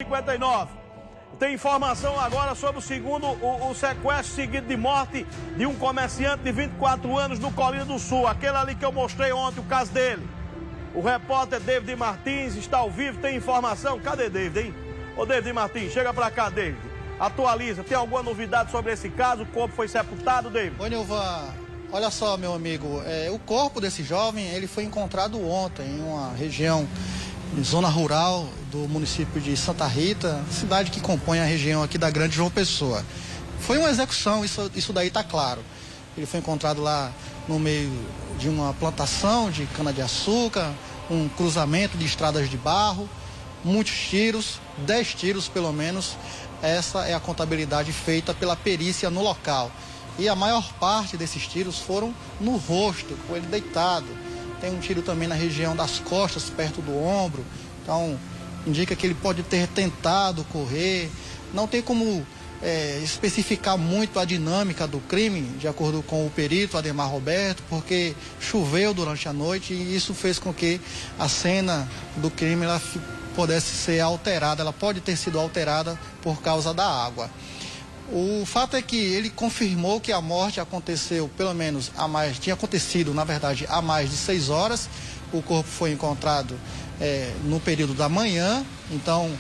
59. Tem informação agora sobre o sequestro seguido de morte de um comerciante de 24 anos no Colina do Sul. Aquele ali que eu mostrei ontem, o caso dele. O repórter David Martins está ao vivo, tem informação? Cadê David, hein? Ô David Martins, chega pra cá, David. Atualiza, tem alguma novidade sobre esse caso? O corpo foi sepultado, David? Oi, Nilvan. Olha só, meu amigo, o corpo desse jovem, ele foi encontrado ontem em uma região, zona rural do município de Santa Rita, cidade que compõe a região aqui da Grande João Pessoa. Foi uma execução, isso daí tá claro. Ele foi encontrado lá no meio de uma plantação de cana-de-açúcar, um cruzamento de estradas de barro, muitos tiros, 10 tiros pelo menos. Essa é a contabilidade feita pela perícia no local. E a maior parte desses tiros foram no rosto, com ele deitado. Tem um tiro também na região das costas, perto do ombro. Então, indica que ele pode ter tentado correr. Não tem como especificar muito a dinâmica do crime, de acordo com o perito Ademar Roberto, porque choveu durante a noite e isso fez com que a cena do crime ela pudesse ser alterada. Ela pode ter sido alterada por causa da água. O fato é que ele confirmou que a morte aconteceu, pelo menos tinha acontecido, na verdade, há mais de 6 horas. O corpo foi encontrado no período da manhã, então,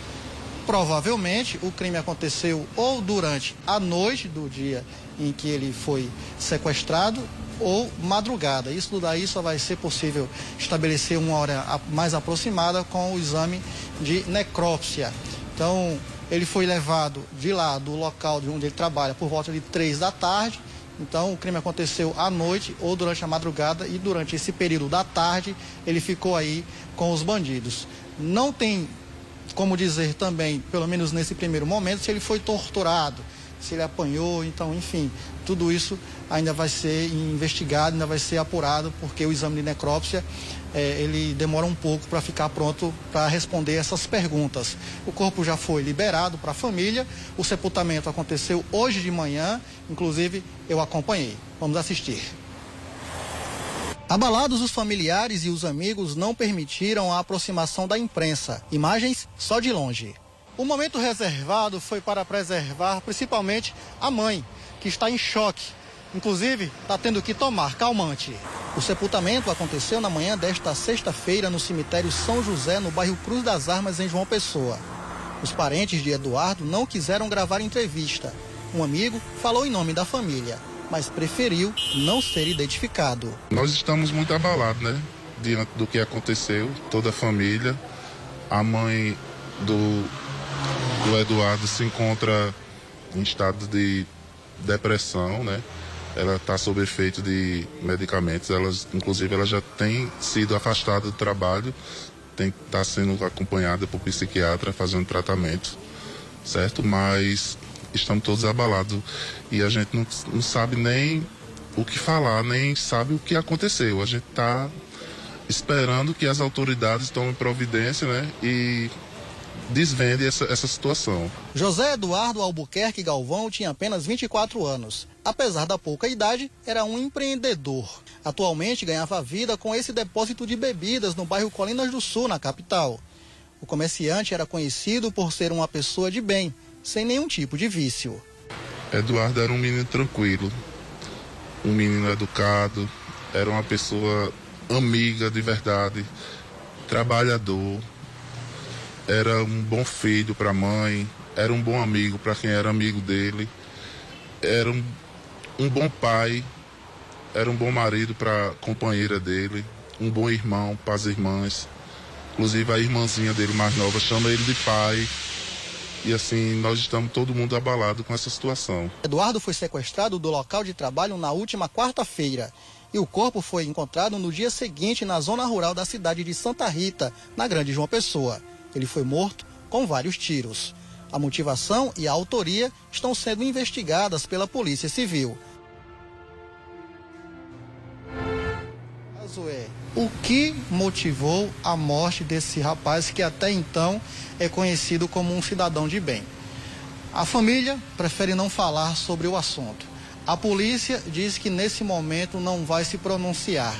provavelmente, o crime aconteceu ou durante a noite do dia em que ele foi sequestrado ou madrugada. Isso daí só vai ser possível estabelecer uma hora mais aproximada com o exame de necrópsia. Então, ele foi levado de lá, do local de onde ele trabalha, por volta de 3 da tarde. Então, o crime aconteceu à noite ou durante a madrugada e durante esse período da tarde, ele ficou aí com os bandidos. Não tem como dizer também, pelo menos nesse primeiro momento, se ele foi torturado, se ele apanhou, então, enfim, tudo isso ainda vai ser investigado, ainda vai ser apurado, porque o exame de necrópsia ele demora um pouco para ficar pronto para responder essas perguntas. O corpo já foi liberado para a família, o sepultamento aconteceu hoje de manhã, inclusive eu acompanhei. Vamos assistir. Abalados, os familiares e os amigos não permitiram a aproximação da imprensa. Imagens só de longe. O momento reservado foi para preservar principalmente a mãe, que está em choque. Inclusive, está tendo que tomar calmante. O sepultamento aconteceu na manhã desta sexta-feira no cemitério São José, no bairro Cruz das Armas, em João Pessoa. Os parentes de Eduardo não quiseram gravar entrevista. Um amigo falou em nome da família, mas preferiu não ser identificado. Nós estamos muito abalados, né? Diante do que aconteceu, toda a família. A mãe do Eduardo se encontra em estado de depressão, né? Ela está sob efeito de medicamentos, inclusive ela já tem sido afastada do trabalho, está sendo acompanhada por psiquiatra, fazendo tratamento, certo? Mas estamos todos abalados e a gente não sabe nem o que falar, nem sabe o que aconteceu. A gente está esperando que as autoridades tomem providência, né? E desvende essa situação. José Eduardo Albuquerque Galvão tinha apenas 24 anos. Apesar da pouca idade, era um empreendedor. Atualmente ganhava vida com esse depósito de bebidas no bairro Colinas do Sul, na capital. O comerciante era conhecido por ser uma pessoa de bem, sem nenhum tipo de vício. Eduardo era um menino tranquilo, um menino educado, era uma pessoa amiga de verdade, trabalhador. Era um bom filho para a mãe, era um bom amigo para quem era amigo dele, era um bom pai, era um bom marido para a companheira dele, um bom irmão para as irmãs. Inclusive a irmãzinha dele mais nova chama ele de pai. E assim, nós estamos todo mundo abalado com essa situação. Eduardo foi sequestrado do local de trabalho na última quarta-feira. E o corpo foi encontrado no dia seguinte na zona rural da cidade de Santa Rita, na Grande João Pessoa. Ele foi morto com vários tiros. A motivação e a autoria estão sendo investigadas pela Polícia Civil. O caso é: o que motivou a morte desse rapaz que até então é conhecido como um cidadão de bem? A família prefere não falar sobre o assunto. A polícia diz que nesse momento não vai se pronunciar,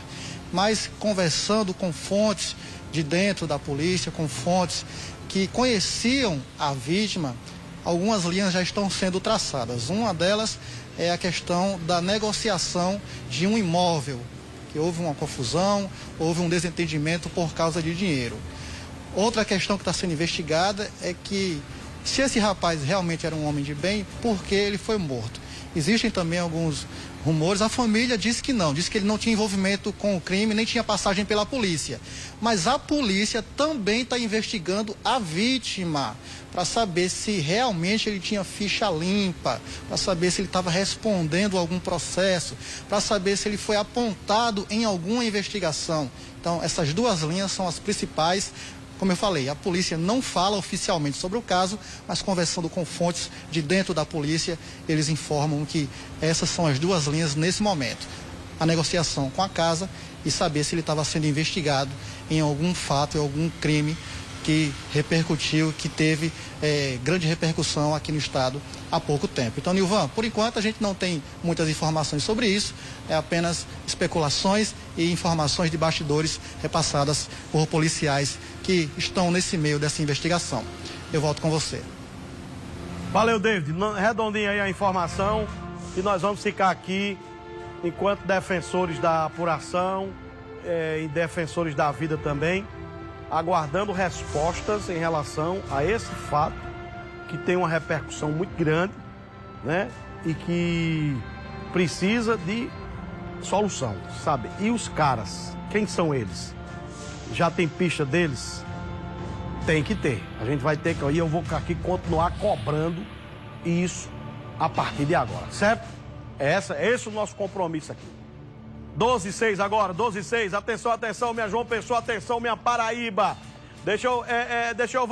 mas conversando com fontes de dentro da polícia, com fontes que conheciam a vítima, algumas linhas já estão sendo traçadas. Uma delas é a questão da negociação de um imóvel, que houve uma confusão, houve um desentendimento por causa de dinheiro. Outra questão que está sendo investigada é que, se esse rapaz realmente era um homem de bem, por que ele foi morto? Existem também alguns rumores, a família disse que não, disse que ele não tinha envolvimento com o crime, nem tinha passagem pela polícia. Mas a polícia também está investigando a vítima, para saber se realmente ele tinha ficha limpa, para saber se ele estava respondendo a algum processo, para saber se ele foi apontado em alguma investigação. Então, essas duas linhas são as principais. Como eu falei, a polícia não fala oficialmente sobre o caso, mas conversando com fontes de dentro da polícia, eles informam que essas são as duas linhas nesse momento. A negociação com a casa e saber se ele estava sendo investigado em algum fato, em algum crime que repercutiu, que teve grande repercussão aqui no estado há pouco tempo. Então, Nilvan, por enquanto a gente não tem muitas informações sobre isso, é apenas especulações e informações de bastidores repassadas por policiais que estão nesse meio dessa investigação. Eu volto com você. Valeu, David. Redondinha aí a informação e nós vamos ficar aqui enquanto defensores da apuração e defensores da vida também, aguardando respostas em relação a esse fato que tem uma repercussão muito grande, né? E que precisa de solução, sabe? E os caras, quem são eles? Já tem pista deles? Tem que ter. A gente vai ter que... E eu vou aqui continuar cobrando isso a partir de agora, certo? Esse é o nosso compromisso aqui. 12:06 agora, 12:06. Atenção, atenção, minha João Pessoa, atenção, minha Paraíba. Deixa eu